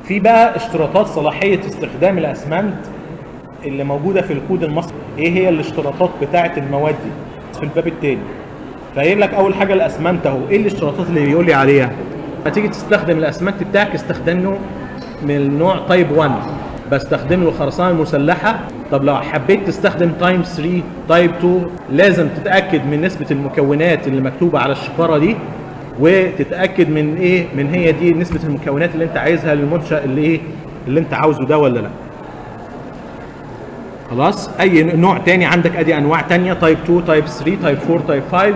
في بقى اشتراطات صلاحيه استخدام الاسمنت اللي موجوده في الكود المصري. ايه هي الاشتراطات بتاعه المواد دي في الباب التاني؟ فقايل لك اول حاجه الاسمنت اهو. ايه الاشتراطات اللي بيقول لي عليها؟ هتيجي تستخدم الاسمنت بتاعك استخدمه من النوع تايب 1، بستخدم له الخرسانه المسلحه. طب لو حبيت تستخدم تايب 3 تايب 2 لازم تتاكد من نسبه المكونات اللي مكتوبه على الشكاره دي، وتتاكد من ايه، من هي دي نسبه المكونات اللي انت عايزها للمنشا اللي ايه اللي انت عاوزه ده ولا لا. خلاص. اي نوع تاني عندك ادي انواع تانية، تايب 2 تايب 3 تايب 4 تايب 5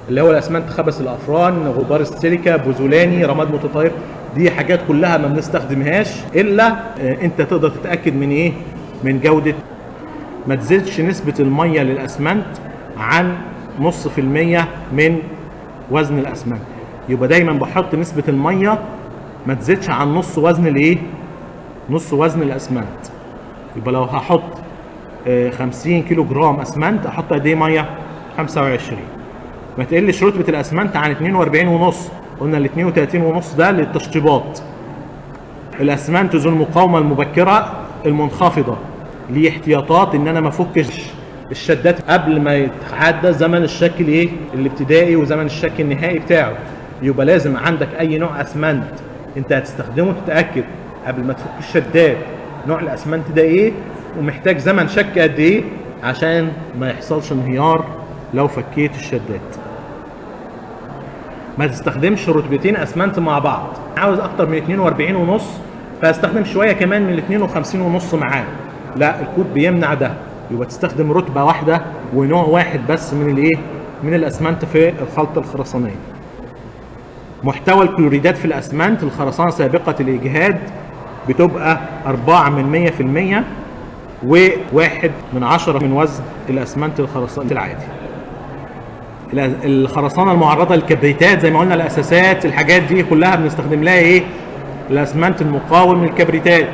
اللي هو الاسمنت خبث الافران، غبار السيليكا، بوزولاني، رماد متطاير. دي حاجات كلها ما بنستخدمهاش الا انت تقدر تتاكد من ايه، من جوده. ما تزيدش نسبه الميه للاسمنت عن 0.5% من وزن الاسمنت. يبقى دايما بحط نسبه الميه ما تزيدش عن نص وزن الايه، نص وزن الاسمنت. يبقى لو هحط 50 كيلو جرام اسمنت احط قد ايه ميه؟ 25. ما تقلش رتبه الاسمنت عن 42.5. قلنا ال 32.5 ده للتشطيبات. الاسمنت ذو المقاومه المبكره المنخفضه ليه احتياطات ان انا ما افكش الشدات قبل ما يتعدى زمن الشك الايه الابتدائي وزمن الشك النهائي بتاعه. يبقى لازم عندك اي نوع اسمنت انت هتستخدمه تتاكد قبل ما تفك الشدات نوع الاسمنت ده ايه، ومحتاج زمن شك قد ايه عشان ما يحصلش انهيار لو فكيت الشدات. ما تستخدمش رتبتين اسمنت مع بعض. عاوز اكتر من 42.5 فاستخدم شويه كمان من 52.5 معاه، لا الكود بيمنع ده. يبقى تستخدم رتبه واحده ونوع واحد بس من الايه، من الاسمنت في الخلطه الخرسانيه. محتوى الكلوريدات في الاسمنت الخرسانه سابقه الاجهاد بتبقى 4% و1/10 من وزن الاسمنت الخرساني العادي. الخرسانه المعرضه للكبريتات زي ما قلنا الاساسات الحاجات دي كلها بنستخدم لها ايه؟ الاسمنت المقاوم للكبريتات.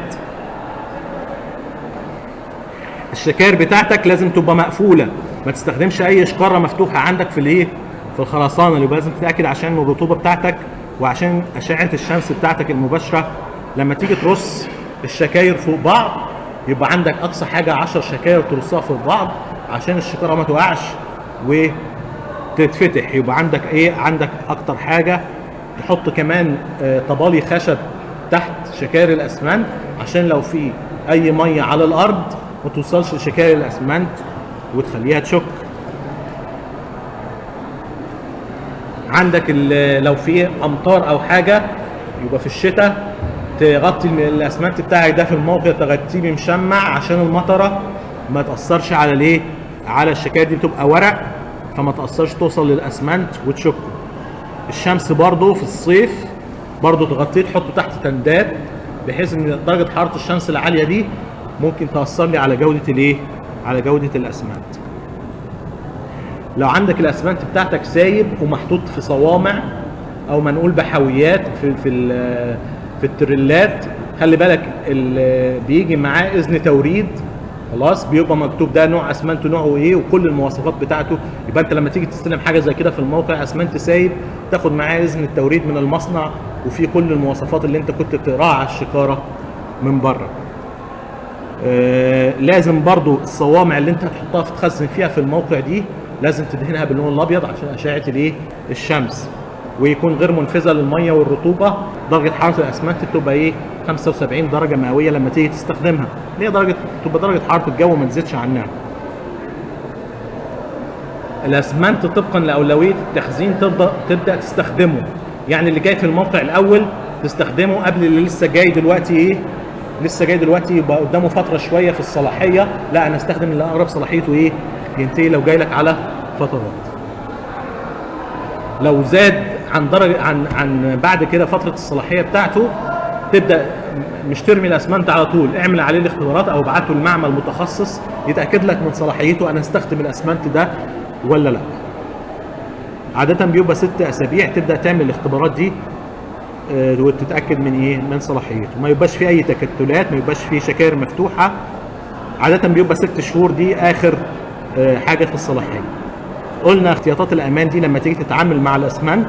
الشكاير بتاعتك لازم تبقى مقفوله، ما تستخدمش اي شكاره مفتوحه عندك في الايه؟ في الخرسانه. اللي لازم تتاكد عشان الرطوبه بتاعتك وعشان اشعه الشمس بتاعتك المباشره. لما تيجي ترص الشكاير فوق بعض يبقى عندك اقصى حاجه 10 شكاير ترصها فوق بعض عشان الشكاره ما تقعش وتتفتح. يبقى عندك ايه؟ عندك اكتر حاجه تحط كمان طبالي خشب تحت شكاير الاسمنت عشان لو في اي ميه على الارض ما توصلش لشكاير الاسمنت وتخليها تشك. عندك لو في امطار او حاجه يبقى في الشتاء تغطي الاسمنت بتاعك ده في الموقع، تغطيه بمشمع عشان المطره ما تاثرش على الايه، على الشكاير دي. بتبقى ورق فما تاثرش توصل للاسمنت وتشكه. الشمس برضو في الصيف برضو تغطيه، تحطه تحت تندات بحيث ان درجه حراره الشمس العاليه دي ممكن تاثر لي على جوده الايه، على جوده الاسمنت. لو عندك الاسمنت بتاعتك سايب ومحطوط في صوامع او منقول بحويات في التريلات، خلي بالك بيجي معاه اذن توريد. خلاص بيبقى مكتوب ده نوع اسمنت نوعه ايه وكل المواصفات بتاعته. يبقى انت لما تيجي تستلم حاجه زي كده في الموقع اسمنت سايب تاخد معاه اذن التوريد من المصنع وفي كل المواصفات اللي انت كنت بتقراها على الشكاره من بره. لازم برضو الصوامع اللي انت هتحطها تخزن فيها في الموقع دي لازم تدهنها باللون الابيض عشان اشعه الايه، الشمس، ويكون غير منفذه للميه والرطوبه. درجه حراره الاسمنت بتبقى ايه، 75 درجه مئويه لما تيجي تستخدمها، اللي هي درجه تبقى درجه حراره الجو ما تزيدش عنها. الاسمنت طبقا لاولويه التخزين تبدا تستخدمه، يعني اللي جاي في الموقع الاول تستخدمه قبل اللي لسه جاي دلوقتي ايه، لسه جاي دلوقتي يبقى قدامه فتره شويه في الصلاحيه. لا انا استخدم اللي اقرب صلاحيته ايه، ينتهي لو جاي لك على فترات. لو زاد عن درجه عن بعد كده فتره الصلاحيه بتاعته تبدا مش ترمي الاسمنت على طول، اعمل عليه الاختبارات او ابعته لمعمل متخصص يتاكد لك من صلاحيته انا استخدم الاسمنت ده ولا لا. عاده بيبقى 6 اسابيع تبدا تعمل الاختبارات دي وتتاكد من ايه، من صلاحيته. ما يبقاش فيه اي تكتلات، ما يبقاش فيه شكاير مفتوحه. عاده بيبقى 6 شهور دي اخر حاجه في الصلاحيه. قلنا احتياطات الامان دي لما تيجي تتعامل مع الاسمنت